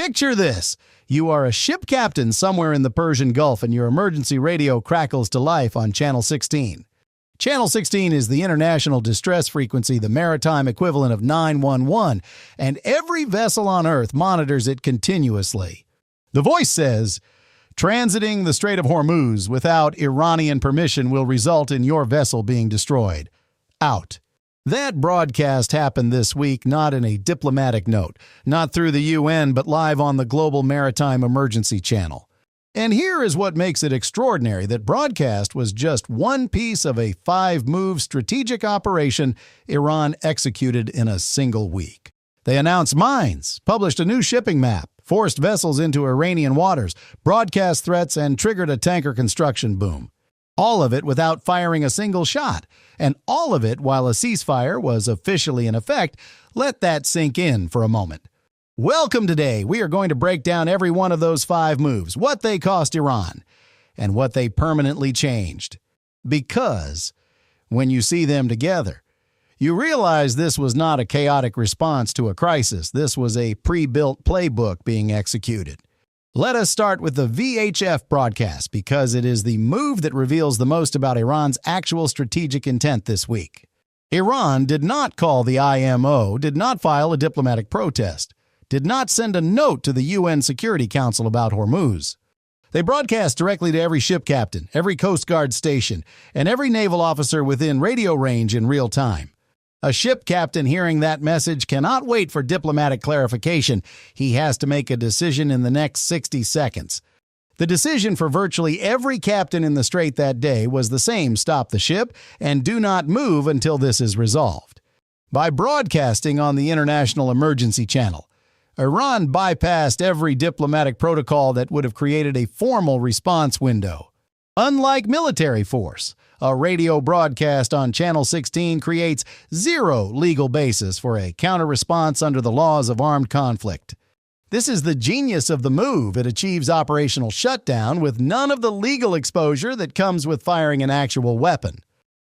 Picture this. You are a ship captain somewhere in the Persian Gulf and your emergency radio crackles to life on Channel 16. Channel 16 is the international distress frequency, the maritime equivalent of 911, and every vessel on Earth monitors it continuously. The voice says, "Transiting the Strait of Hormuz without Iranian permission will result in your vessel being destroyed. Out." That broadcast happened this week not in a diplomatic note, not through the UN, but live on the Global Maritime Emergency Channel. And here is what makes it extraordinary: that broadcast was just one piece of a 5-move strategic operation Iran executed in a single week. They announced mines, published a new shipping map, forced vessels into Iranian waters, broadcast threats, and triggered a tanker construction boom. All of it without firing a single shot, and all of it while a ceasefire was officially in effect. Let that sink in for a moment. Welcome today. We are going to break down every one of those 5 moves, what they cost Iran, and what they permanently changed. Because when you see them together, you realize this was not a chaotic response to a crisis. This was a pre-built playbook being executed. Let us start with the VHF broadcast, because it is the move that reveals the most about Iran's actual strategic intent this week. Iran did not call the IMO, did not file a diplomatic protest, did not send a note to the UN Security Council about Hormuz. They broadcast directly to every ship captain, every Coast Guard station, and every naval officer within radio range in real time. A ship captain hearing that message cannot wait for diplomatic clarification. He has to make a decision in the next 60 seconds. The decision for virtually every captain in the strait that day was the same: stop the ship and do not move until this is resolved. By broadcasting on the International Emergency Channel, Iran bypassed every diplomatic protocol that would have created a formal response window. Unlike military force, a radio broadcast on Channel 16 creates zero legal basis for a counter-response under the laws of armed conflict. This is the genius of the move. It achieves operational shutdown with none of the legal exposure that comes with firing an actual weapon.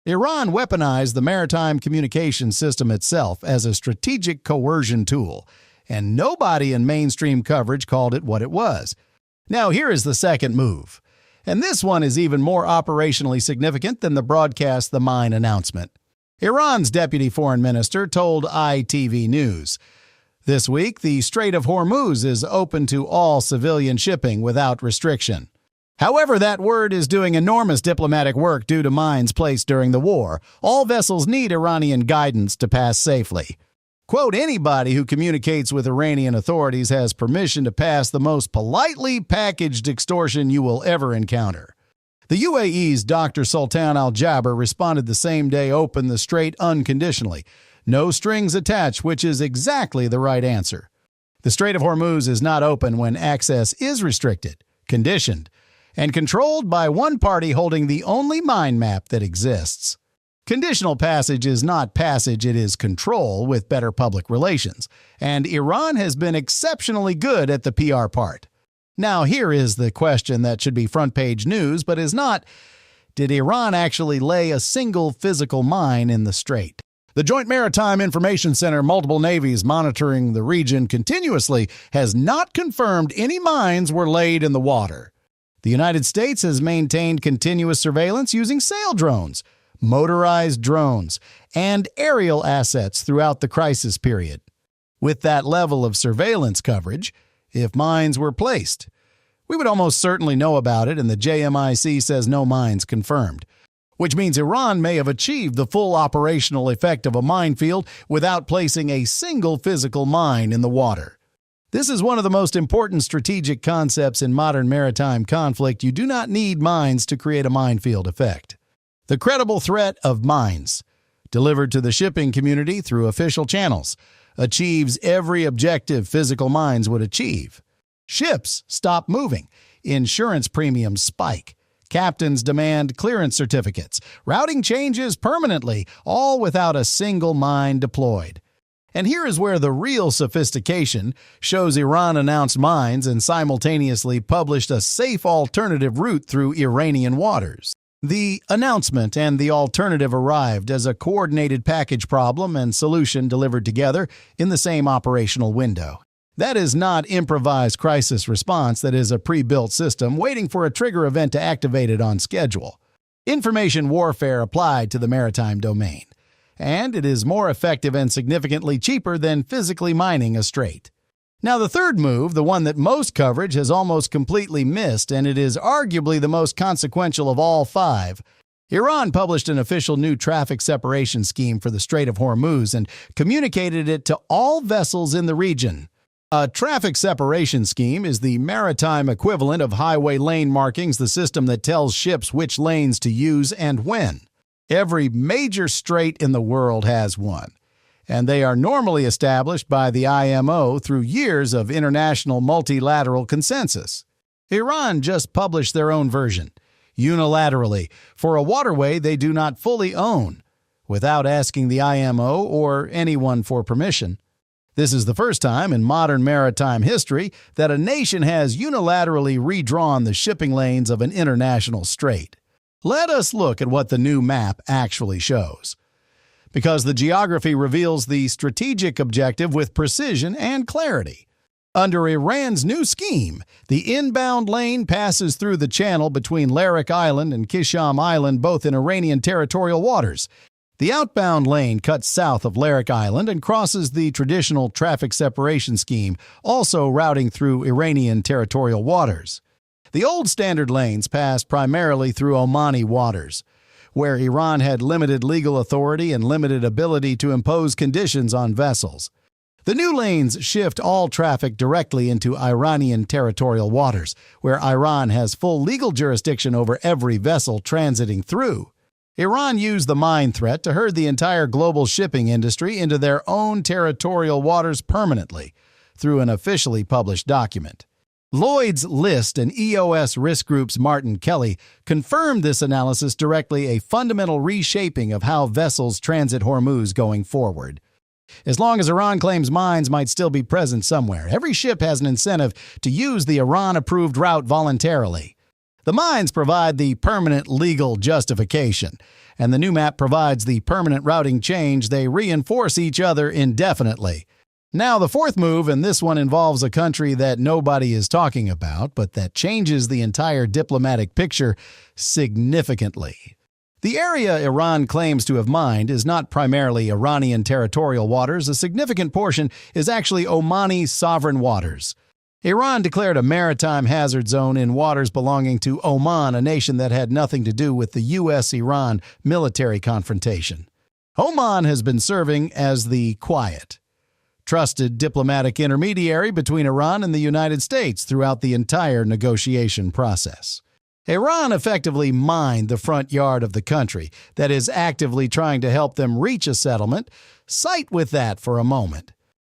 Iran weaponized the maritime communication system itself as a strategic coercion tool, and nobody in mainstream coverage called it what it was. Now here is the second move. And this one is even more operationally significant than the broadcast the mine announcement. Iran's deputy foreign minister told ITV News, "This week, the Strait of Hormuz is open to all civilian shipping without restriction." However, that word is doing enormous diplomatic work due to mines placed during the war. All vessels need Iranian guidance to pass safely. Quote, "Anybody who communicates with Iranian authorities has permission to pass the most politely packaged extortion you will ever encounter." The UAE's Dr. Sultan Al-Jaber responded the same day: "Open the strait unconditionally. No strings attached," which is exactly the right answer. The Strait of Hormuz is not open when access is restricted, conditioned, and controlled by one party holding the only mine map that exists. Conditional passage is not passage, it is control with better public relations, and Iran has been exceptionally good at the PR part. Now here is the question that should be front-page news but is not: did Iran actually lay a single physical mine in the strait? The Joint Maritime Information Center, multiple navies monitoring the region continuously, has not confirmed any mines were laid in the water. The United States has maintained continuous surveillance using sail drones, motorized drones, and aerial assets throughout the crisis period. With that level of surveillance coverage, if mines were placed, we would almost certainly know about it, and the JMIC says no mines confirmed, which means Iran may have achieved the full operational effect of a minefield without placing a single physical mine in the water. This is one of the most important strategic concepts in modern maritime conflict. You do not need mines to create a minefield effect. The credible threat of mines, delivered to the shipping community through official channels, achieves every objective physical mines would achieve. Ships stop moving, insurance premiums spike, captains demand clearance certificates, routing changes permanently, all without a single mine deployed. And here is where the real sophistication shows. Iran announced mines and simultaneously published a safe alternative route through Iranian waters. The announcement and the alternative arrived as a coordinated package, problem and solution delivered together in the same operational window. That is not improvised crisis response. That is a pre-built system waiting for a trigger event to activate it on schedule. Information warfare applied to the maritime domain. And it is more effective and significantly cheaper than physically mining a strait. Now, the third move, the one that most coverage has almost completely missed, and it is arguably the most consequential of all five. Iran published an official new traffic separation scheme for the Strait of Hormuz and communicated it to all vessels in the region. A traffic separation scheme is the maritime equivalent of highway lane markings, the system that tells ships which lanes to use and when. Every major strait in the world has one, and they are normally established by the IMO through years of international multilateral consensus. Iran just published their own version, unilaterally, for a waterway they do not fully own, without asking the IMO or anyone for permission. This is the first time in modern maritime history that a nation has unilaterally redrawn the shipping lanes of an international strait. Let us look at what the new map actually shows, because the geography reveals the strategic objective with precision and clarity. Under Iran's new scheme, the inbound lane passes through the channel between Larak Island and Kisham Island, both in Iranian territorial waters. The outbound lane cuts south of Larak Island and crosses the traditional traffic separation scheme, also routing through Iranian territorial waters. The old standard lanes passed primarily through Omani waters, where Iran had limited legal authority and limited ability to impose conditions on vessels. The new lanes shift all traffic directly into Iranian territorial waters, where Iran has full legal jurisdiction over every vessel transiting through. Iran used the mine threat to herd the entire global shipping industry into their own territorial waters permanently, through an officially published document. Lloyd's List and EOS Risk Group's Martin Kelly confirmed this analysis directly a fundamental reshaping of how vessels transit Hormuz going forward. As long as Iran claims mines might still be present somewhere, every ship has an incentive to use the Iran-approved route voluntarily. The mines provide the permanent legal justification, and the new map provides the permanent routing change. They reinforce each other indefinitely. Now, the fourth move, and this one involves a country that nobody is talking about, but that changes the entire diplomatic picture significantly. The area Iran claims to have mined is not primarily Iranian territorial waters. A significant portion is actually Omani sovereign waters. Iran declared a maritime hazard zone in waters belonging to Oman, a nation that had nothing to do with the U.S.-Iran military confrontation. Oman has been serving as the quiet, trusted diplomatic intermediary between Iran and the United States throughout the entire negotiation process. Iran effectively mined the front yard of the country that is actively trying to help them reach a settlement. Sight with that for a moment.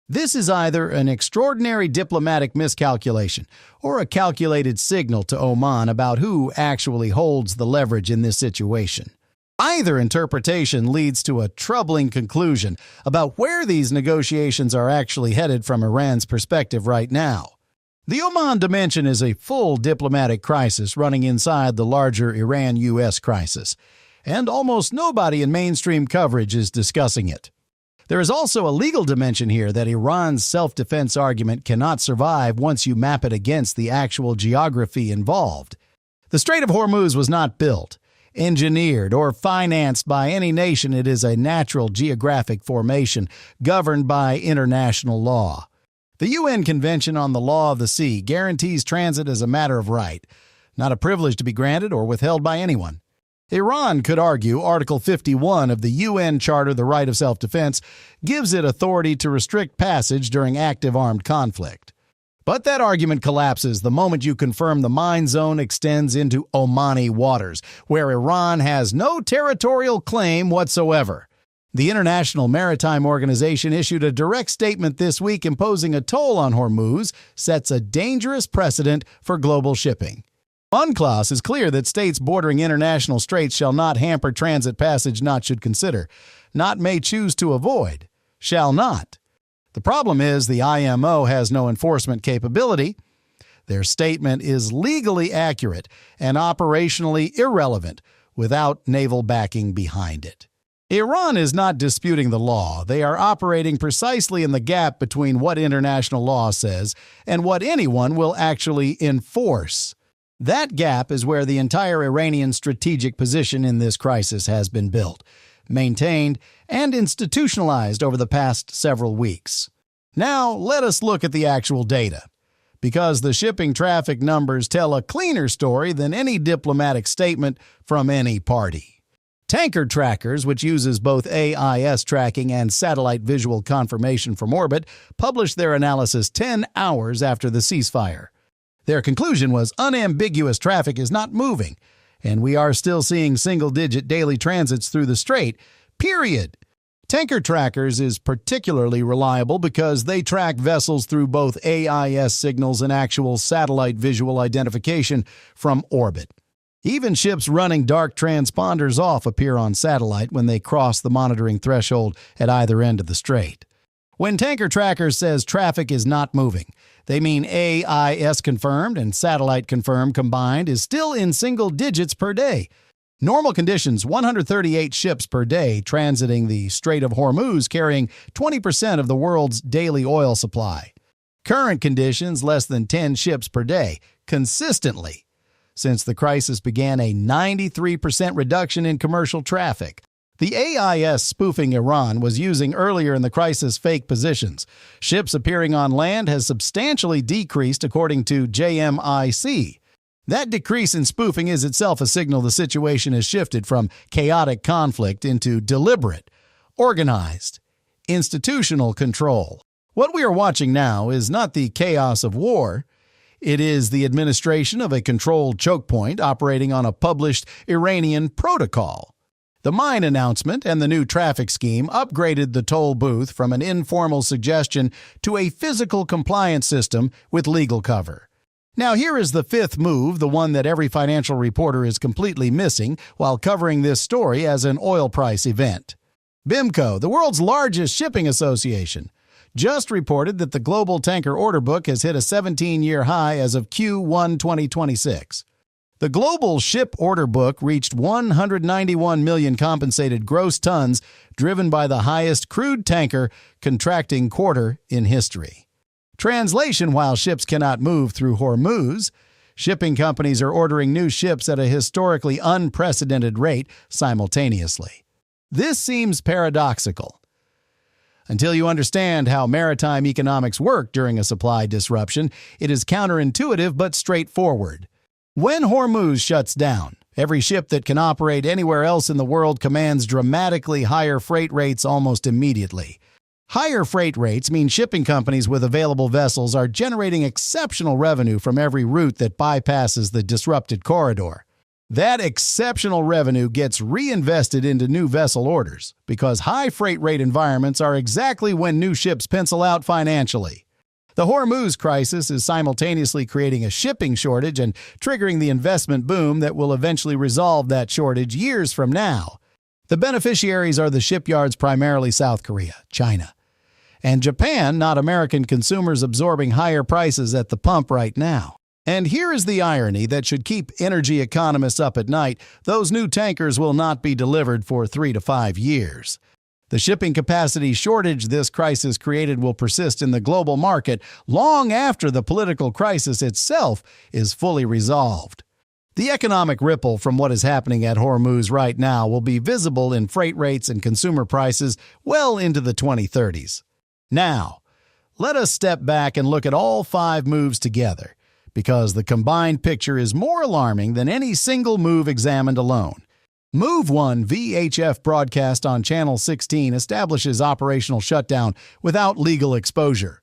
This is either an extraordinary diplomatic miscalculation or a calculated signal to Oman about who actually holds the leverage in this situation. Either interpretation leads to a troubling conclusion about where these negotiations are actually headed from Iran's perspective right now. The Oman dimension is a full diplomatic crisis running inside the larger Iran-U.S. crisis, and almost nobody in mainstream coverage is discussing it. There is also a legal dimension here that Iran's self-defense argument cannot survive once you map it against the actual geography involved. The Strait of Hormuz was not built, engineered, or financed by any nation. It is a natural geographic formation governed by international law. The UN Convention on the Law of the Sea guarantees transit as a matter of right, not a privilege to be granted or withheld by anyone. Iran could argue Article 51 of the UN Charter, the right of self-defense, gives it authority to restrict passage during active armed conflict. But that argument collapses the moment you confirm the mine zone extends into Omani waters, where Iran has no territorial claim whatsoever. The International Maritime Organization issued a direct statement this week imposing a toll on Hormuz sets a dangerous precedent for global shipping. UNCLOS is clear that states bordering international straits shall not hamper transit passage, not should consider, not may choose to avoid, shall not. The problem is the IMO has no enforcement capability. Their statement is legally accurate and operationally irrelevant without naval backing behind it. Iran is not disputing the law. They are operating precisely in the gap between what international law says and what anyone will actually enforce. That gap is where the entire Iranian strategic position in this crisis has been built, maintained, and institutionalized over the past several weeks. Now, let us look at the actual data, because the shipping traffic numbers tell a cleaner story than any diplomatic statement from any party. Tanker Trackers, which uses both AIS tracking and satellite visual confirmation from orbit, published their analysis 10 hours after the ceasefire. Their conclusion was unambiguous traffic is not moving, and we are still seeing single-digit daily transits through the strait, period. Tanker Trackers is particularly reliable because they track vessels through both AIS signals and actual satellite visual identification from orbit. Even ships running dark transponders off appear on satellite when they cross the monitoring threshold at either end of the strait. When Tanker Tracker says traffic is not moving, they mean AIS confirmed and satellite confirmed combined is still in single digits per day. Normal conditions, 138 ships per day transiting the Strait of Hormuz carrying 20% of the world's daily oil supply. Current conditions, less than 10 ships per day, consistently. Since the crisis began, a 93% reduction in commercial traffic. The AIS spoofing Iran was using earlier in the crisis fake positions. Ships appearing on land has substantially decreased according to JMIC. That decrease in spoofing is itself a signal the situation has shifted from chaotic conflict into deliberate, organized, institutional control. What we are watching now is not the chaos of war. It is the administration of a controlled choke point operating on a published Iranian protocol. The mine announcement and the new traffic scheme upgraded the toll booth from an informal suggestion to a physical compliance system with legal cover. Now here is the fifth move, the one that every financial reporter is completely missing while covering this story as an oil price event. BIMCO, the world's largest shipping association, just reported that the global tanker order book has hit a 17-year high as of Q1 2026. The global ship order book reached 191 million compensated gross tons, driven by the highest crude tanker contracting quarter in history. Translation: while ships cannot move through Hormuz, shipping companies are ordering new ships at a historically unprecedented rate simultaneously. This seems paradoxical. Until you understand how maritime economics work during a supply disruption, it is counterintuitive but straightforward. When Hormuz shuts down, every ship that can operate anywhere else in the world commands dramatically higher freight rates almost immediately. Higher freight rates mean shipping companies with available vessels are generating exceptional revenue from every route that bypasses the disrupted corridor. That exceptional revenue gets reinvested into new vessel orders because high freight rate environments are exactly when new ships pencil out financially. The Hormuz crisis is simultaneously creating a shipping shortage and triggering the investment boom that will eventually resolve that shortage years from now. The beneficiaries are the shipyards, primarily South Korea, China, and Japan, not American consumers absorbing higher prices at the pump right now. And here is the irony that should keep energy economists up at night: those new tankers will not be delivered for 3 to 5 years. The shipping capacity shortage this crisis created will persist in the global market long after the political crisis itself is fully resolved. The economic ripple from what is happening at Hormuz right now will be visible in freight rates and consumer prices well into the 2030s. Now, let us step back and look at all 5 moves together, because the combined picture is more alarming than any single move examined alone. Move 1, VHF broadcast on Channel 16, establishes operational shutdown without legal exposure.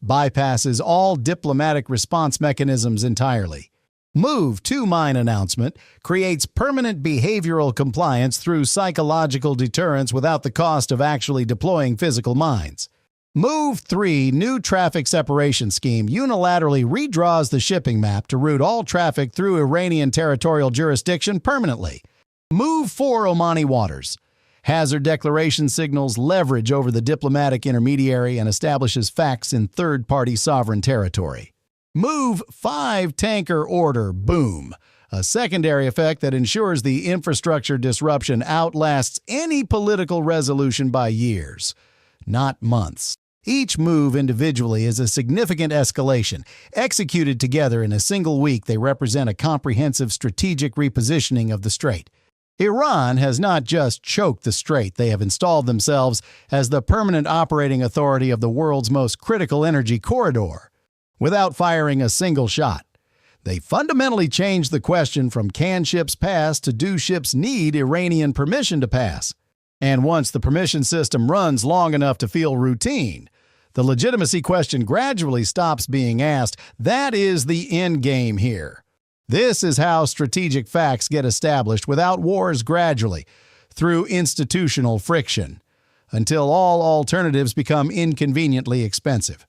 Bypasses all diplomatic response mechanisms entirely. Move 2, mine announcement, creates permanent behavioral compliance through psychological deterrence without the cost of actually deploying physical mines. Move 3, new traffic separation scheme, unilaterally redraws the shipping map to route all traffic through Iranian territorial jurisdiction permanently. Move 4, Omani waters. Hazard declaration signals leverage over the diplomatic intermediary and establishes facts in third-party sovereign territory. Move 5, tanker order, boom. a secondary effect that ensures the infrastructure disruption outlasts any political resolution by years, not months. Each move individually is a significant escalation. Executed together in a single week, they represent a comprehensive strategic repositioning of the strait. Iran has not just choked the strait, they have installed themselves as the permanent operating authority of the world's most critical energy corridor, without firing a single shot. They fundamentally changed the question from can ships pass to do ships need Iranian permission to pass. And once the permission system runs long enough to feel routine, the legitimacy question gradually stops being asked. That is the end game here. This is how strategic facts get established without wars gradually, through institutional friction, until all alternatives become inconveniently expensive.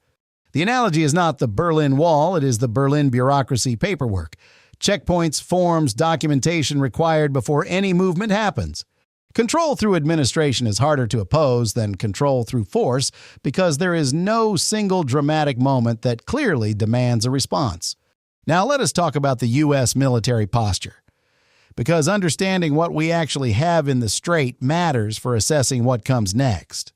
The analogy is not the Berlin Wall, it is the Berlin bureaucracy paperwork. Checkpoints, forms, documentation required before any movement happens. Control through administration is harder to oppose than control through force because there is no single dramatic moment that clearly demands a response. Now let us talk about the U.S. military posture, because understanding what we actually have in the strait matters for assessing what comes next.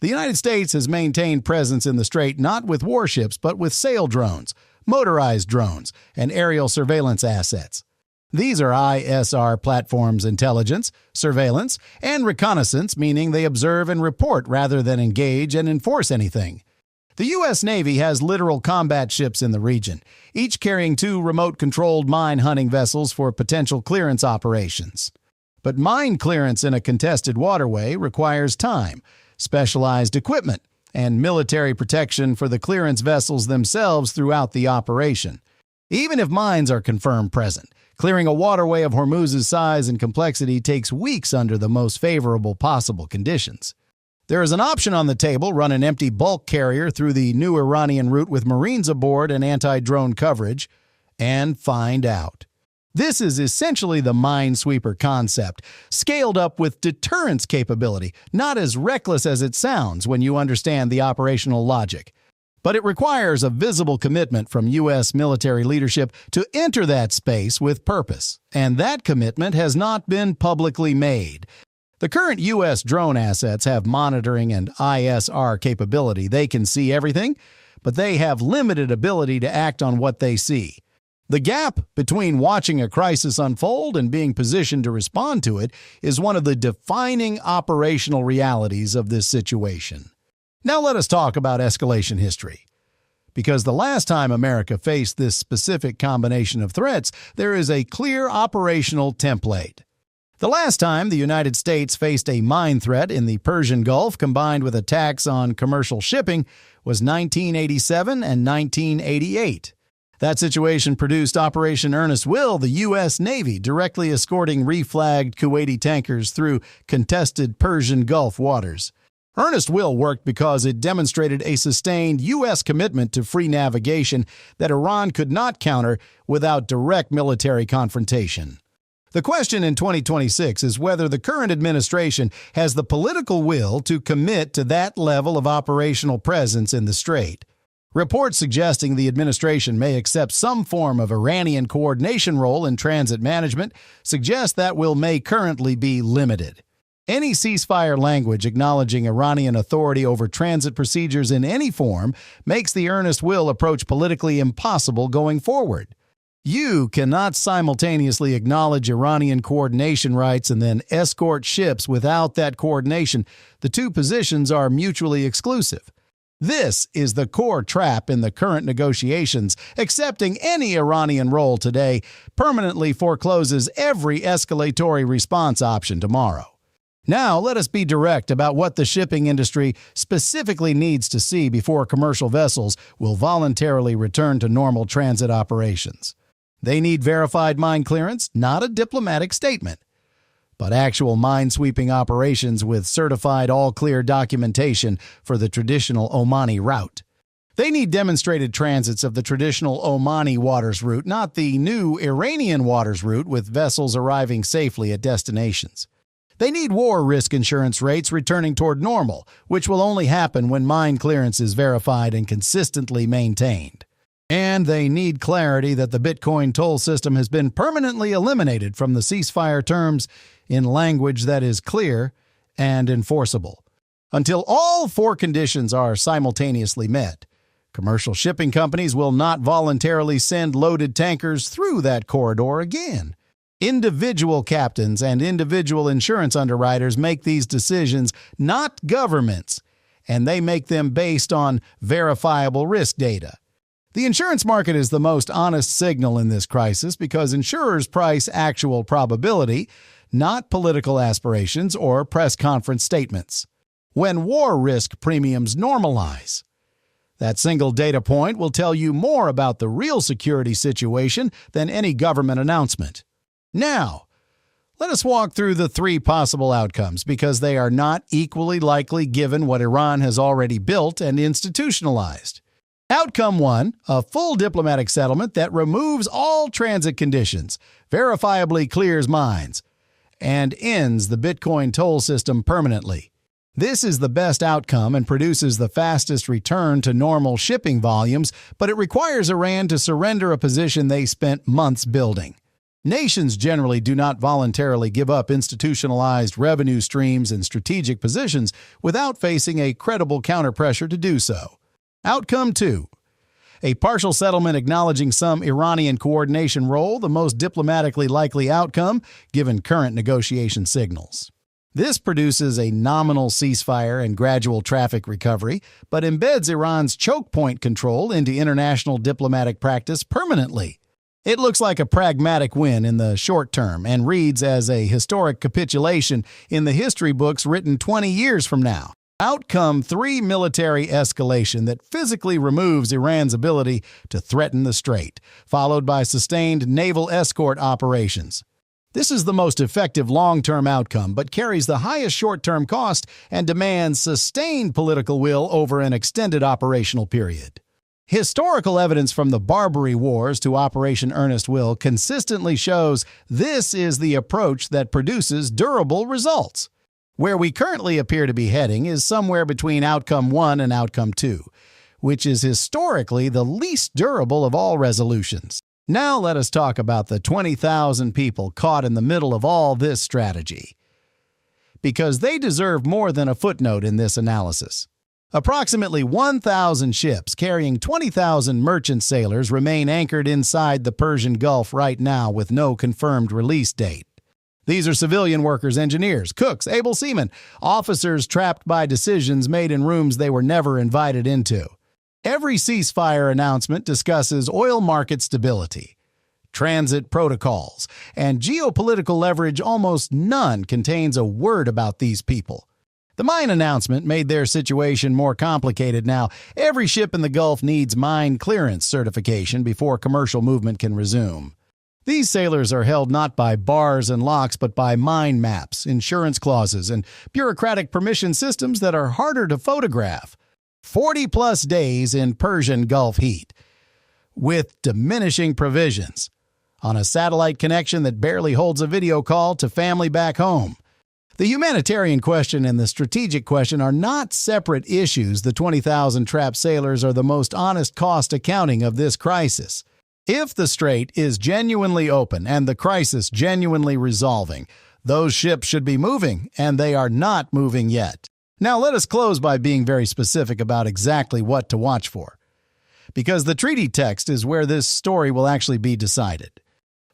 The United States has maintained presence in the strait not with warships but with sail drones, motorized drones, and aerial surveillance assets. These are ISR platforms: intelligence, surveillance, and reconnaissance, meaning they observe and report rather than engage and enforce anything. The U.S. Navy has literal combat ships in the region, each carrying 2 remote-controlled mine-hunting vessels for potential clearance operations. But mine clearance in a contested waterway requires time, specialized equipment, and military protection for the clearance vessels themselves throughout the operation. Even if mines are confirmed present, clearing a waterway of Hormuz's size and complexity takes weeks under the most favorable possible conditions. There is an option on the table: run an empty bulk carrier through the new Iranian route with Marines aboard and anti-drone coverage, and find out. This is essentially the minesweeper concept, scaled up with deterrence capability, not as reckless as it sounds when you understand the operational logic. But it requires a visible commitment from U.S. military leadership to enter that space with purpose, and that commitment has not been publicly made. The current U.S. drone assets have monitoring and ISR capability. They can see everything, but they have limited ability to act on what they see. The gap between watching a crisis unfold and being positioned to respond to it is one of the defining operational realities of this situation. Now let us talk about escalation history. Because the last time America faced this specific combination of threats, there is a clear operational template. The last time the United States faced a mine threat in the Persian Gulf combined with attacks on commercial shipping was 1987 and 1988. That situation produced Operation Earnest Will, the U.S. Navy directly escorting reflagged Kuwaiti tankers through contested Persian Gulf waters. Earnest Will worked because it demonstrated a sustained U.S. commitment to free navigation that Iran could not counter without direct military confrontation. The question in 2026 is whether the current administration has the political will to commit to that level of operational presence in the strait. Reports suggesting the administration may accept some form of Iranian coordination role in transit management suggest that will may currently be limited. Any ceasefire language acknowledging Iranian authority over transit procedures in any form makes the Earnest Will approach politically impossible going forward. You cannot simultaneously acknowledge Iranian coordination rights and then escort ships without that coordination. The two positions are mutually exclusive. This is the core trap in the current negotiations. Accepting any Iranian role today permanently forecloses every escalatory response option tomorrow. Now, let us be direct about what the shipping industry specifically needs to see before commercial vessels will voluntarily return to normal transit operations. They need verified mine clearance, not a diplomatic statement, but actual mine-sweeping operations with certified all-clear documentation for the traditional Omani route. They need demonstrated transits of the traditional Omani waters route, not the new Iranian waters route with vessels arriving safely at destinations. They need war risk insurance rates returning toward normal, which will only happen when mine clearance is verified and consistently maintained. And they need clarity that the Bitcoin toll system has been permanently eliminated from the ceasefire terms in language that is clear and enforceable. Until all four conditions are simultaneously met, commercial shipping companies will not voluntarily send loaded tankers through that corridor again. Individual captains and individual insurance underwriters make these decisions, not governments, and they make them based on verifiable risk data. The insurance market is the most honest signal in this crisis because insurers price actual probability, not political aspirations or press conference statements. When war risk premiums normalize, that single data point will tell you more about the real security situation than any government announcement. Now, let us walk through the three possible outcomes because they are not equally likely given what Iran has already built and institutionalized. Outcome 1, a full diplomatic settlement that removes all transit conditions, verifiably clears mines, and ends the Bitcoin toll system permanently. This is the best outcome and produces the fastest return to normal shipping volumes, but it requires Iran to surrender a position they spent months building. Nations generally do not voluntarily give up institutionalized revenue streams and strategic positions without facing a credible counterpressure to do so. Outcome 2. A partial settlement acknowledging some Iranian coordination role, the most diplomatically likely outcome given current negotiation signals. This produces a nominal ceasefire and gradual traffic recovery, but embeds Iran's choke point control into international diplomatic practice permanently. It looks like a pragmatic win in the short term and reads as a historic capitulation in the history books written 20 years from now. Outcome 3, military escalation that physically removes Iran's ability to threaten the strait, followed by sustained naval escort operations. This is the most effective long-term outcome, but carries the highest short-term cost and demands sustained political will over an extended operational period. Historical evidence from the Barbary Wars to Operation Earnest Will consistently shows this is the approach that produces durable results. Where we currently appear to be heading is somewhere between Outcome 1 and Outcome 2, which is historically the least durable of all resolutions. Now let us talk about the 20,000 people caught in the middle of all this strategy, because they deserve more than a footnote in this analysis. Approximately 1,000 ships carrying 20,000 merchant sailors remain anchored inside the Persian Gulf right now with no confirmed release date. These are civilian workers, engineers, cooks, able seamen, officers trapped by decisions made in rooms they were never invited into. Every ceasefire announcement discusses oil market stability, transit protocols, and geopolitical leverage. Almost none contains a word about these people. The mine announcement made their situation more complicated now. Every ship in the Gulf needs mine clearance certification before commercial movement can resume. These sailors are held not by bars and locks, but by mine maps, insurance clauses, and bureaucratic permission systems that are harder to photograph. 40-plus days in Persian Gulf heat, with diminishing provisions, on a satellite connection that barely holds a video call to family back home. The humanitarian question and the strategic question are not separate issues. The 20,000 trapped sailors are the most honest cost accounting of this crisis. If the strait is genuinely open and the crisis genuinely resolving, those ships should be moving, and they are not moving yet. Now let us close by being very specific about exactly what to watch for, because the treaty text is where this story will actually be decided.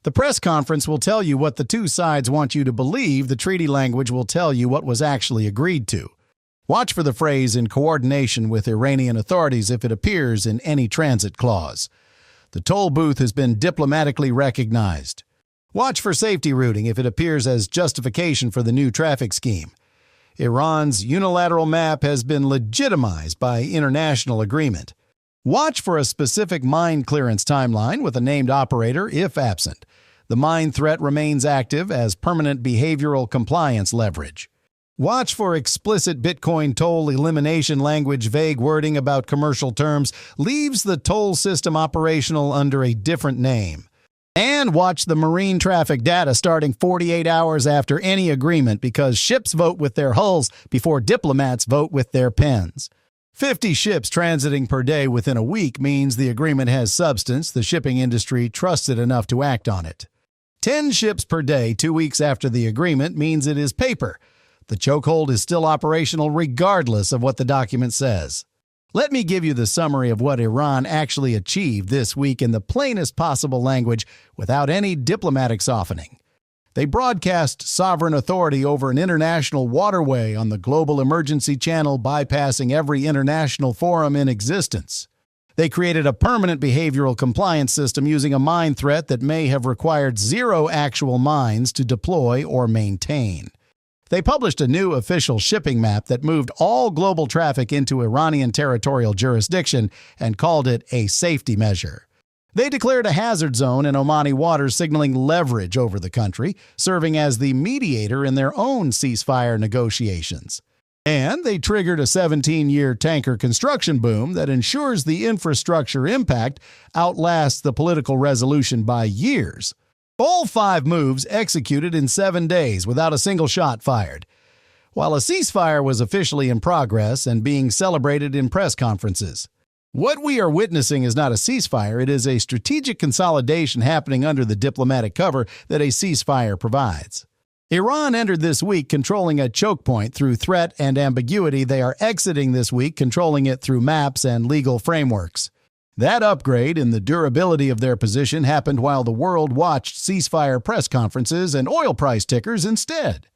The press conference will tell you what the two sides want you to believe. The treaty language will tell you what was actually agreed to. Watch for the phrase "in coordination with Iranian authorities" if it appears in any transit clause. The toll booth has been diplomatically recognized. Watch for safety routing if it appears as justification for the new traffic scheme. Iran's unilateral map has been legitimized by international agreement. Watch for a specific mine clearance timeline with a named operator if absent. The mine threat remains active as permanent behavioral compliance leverage. Watch for explicit Bitcoin toll elimination language. Vague wording about commercial terms leaves the toll system operational under a different name. And watch the marine traffic data starting 48 hours after any agreement, because ships vote with their hulls before diplomats vote with their pens. 50 ships transiting per day within a week means the agreement has substance the shipping industry trusted enough to act on it. 10 ships per day 2 weeks after the agreement means it is paper. The chokehold is still operational regardless of what the document says. Let me give you the summary of what Iran actually achieved this week in the plainest possible language without any diplomatic softening. They broadcast sovereign authority over an international waterway on the global emergency channel, bypassing every international forum in existence. They created a permanent behavioral compliance system using a mine threat that may have required 0 actual mines to deploy or maintain. They published a new official shipping map that moved all global traffic into Iranian territorial jurisdiction and called it a safety measure. They declared a hazard zone in Omani waters, signaling leverage over the country, serving as the mediator in their own ceasefire negotiations. And they triggered a 17-year tanker construction boom that ensures the infrastructure impact outlasts the political resolution by years. All 5 moves executed in 7 days without a single shot fired, while a ceasefire was officially in progress and being celebrated in press conferences. What we are witnessing is not a ceasefire, it is a strategic consolidation happening under the diplomatic cover that a ceasefire provides. Iran entered this week controlling a choke point through threat and ambiguity. They are exiting this week controlling it through maps and legal frameworks. That upgrade in the durability of their position happened while the world watched ceasefire press conferences and oil price tickers instead.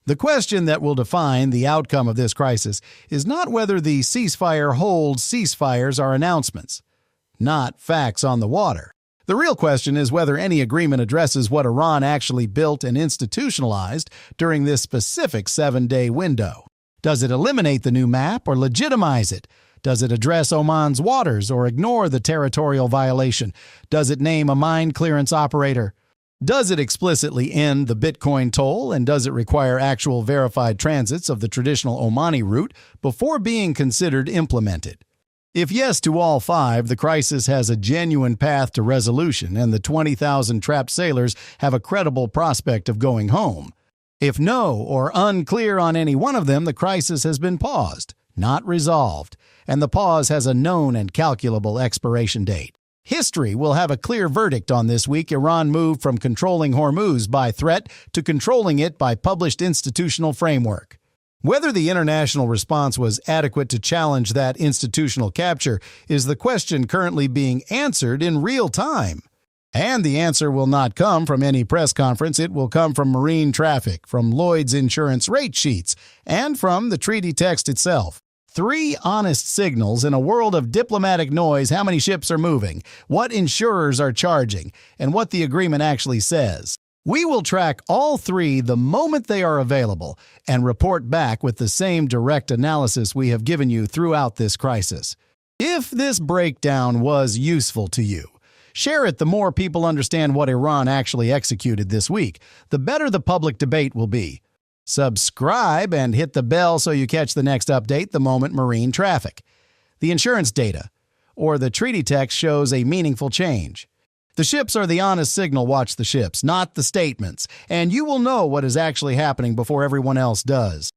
The question that will define the outcome of this crisis is not whether the ceasefire holds ceasefires are announcements, not facts on the water. The real question is whether any agreement addresses what Iran actually built and institutionalized during this specific 7-day window. Does it eliminate the new map or legitimize it? Does it address Oman's waters or ignore the territorial violation? Does it name a mine clearance operator? Does it explicitly end the Bitcoin toll, and does it require actual verified transits of the traditional Omani route before being considered implemented? If yes to all 5, the crisis has a genuine path to resolution and the 20,000 trapped sailors have a credible prospect of going home. If no or unclear on any one of them, the crisis has been paused, not resolved, and the pause has a known and calculable expiration date. History will have a clear verdict on this week. Iran moved from controlling Hormuz by threat to controlling it by published institutional framework. Whether the international response was adequate to challenge that institutional capture is the question currently being answered in real time. And the answer will not come from any press conference. It will come from marine traffic, from Lloyd's insurance rate sheets, and from the treaty text itself. 3 honest signals in a world of diplomatic noise: how many ships are moving, what insurers are charging, and what the agreement actually says. We will track all 3 the moment they are available and report back with the same direct analysis we have given you throughout this crisis. If this breakdown was useful to you, share it. The more people understand what Iran actually executed this week, the better the public debate will be. Subscribe and hit the bell so you catch the next update the moment marine traffic, the insurance data, or the treaty text shows a meaningful change. The ships are the honest signal. Watch the ships, not the statements, and you will know what is actually happening before everyone else does.